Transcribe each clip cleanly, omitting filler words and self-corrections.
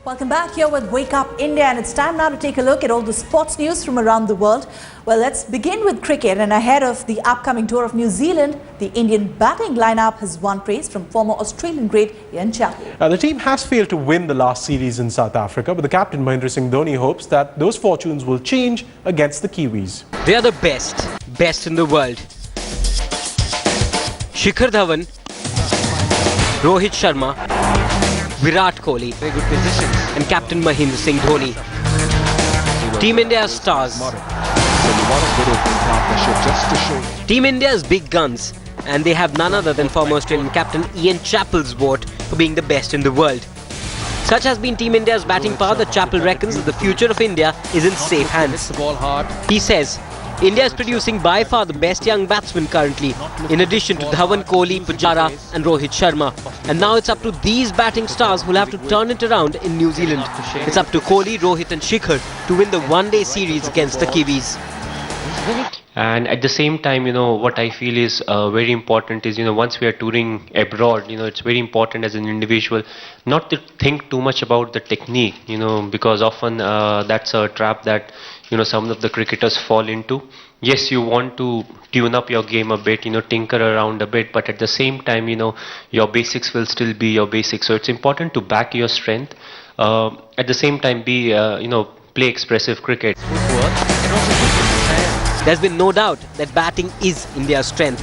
Welcome back here with Wake Up India, and it's time now to take a look at all the sports news from around the world. Well, let's begin with cricket, and ahead of the upcoming tour of New Zealand, the Indian batting lineup has won praise from former Australian great Iam Chappell. The team has failed to win the last series in South Africa, but the captain Mahendra Singh Dhoni hopes that those fortunes will change against the Kiwis. They are the best in the world. Shikhar Dhawan, Rohit Sharma, Virat Kohli, very good positions, and Captain Mahendra Singh Dhoni. Team India's stars. Team India's big guns, and they have none other than former Australian captain Iam Chappell's vote for being the best in the world. Such has been Team India's batting power that Chappell reckons that the future of India is in safe hands. He says, India is producing by far the best young batsmen currently, in addition to Dhawan, Kohli, Pujara and Rohit Sharma. And now it's up to these batting stars who'll have to turn it around in New Zealand. It's up to Kohli, Rohit and Shikhar to win the one-day series against the Kiwis. And at the same time, what I feel is very important is, once we are touring abroad, it's very important as an individual not to think too much about the technique, because often that's a trap that, some of the cricketers fall into. Yes, you want to tune up your game a bit, tinker around a bit, but at the same time, your basics will still be your basics. So it's important to back your strength. At the same time, play expressive cricket. There's been no doubt that batting is India's strength.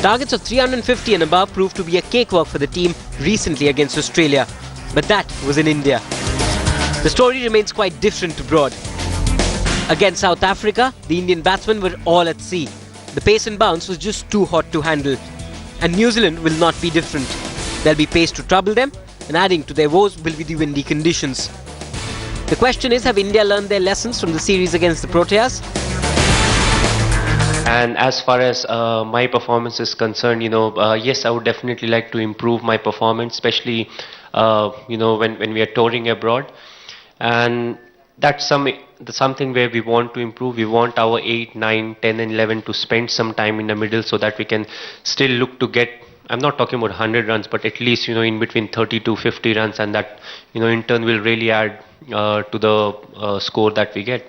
Targets of 350 and above proved to be a cakewalk for the team recently against Australia. But that was in India. The story remains quite different abroad. Against South Africa, the Indian batsmen were all at sea. The pace and bounce was just too hot to handle. And New Zealand will not be different. There'll be pace to trouble them, and adding to their woes will be the windy conditions. The question is, have India learned their lessons from the series against the Proteas? And as far as my performance is concerned, yes, I would definitely like to improve my performance, especially, when we are touring abroad. And that's something where we want to improve. We want our 8, 9, 10 and 11 to spend some time in the middle so that we can still look to get, I'm not talking about 100 runs, but at least, in between 30 to 50 runs. And that, in turn will really add to the score that we get.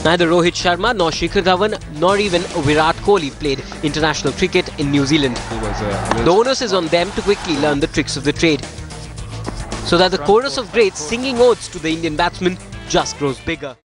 Neither Rohit Sharma nor Shikhar Dhawan nor even Virat Kohli played international cricket in New Zealand. The onus is on them to quickly learn the tricks of the trade, so that the chorus of greats singing odes to the Indian batsmen just grows bigger.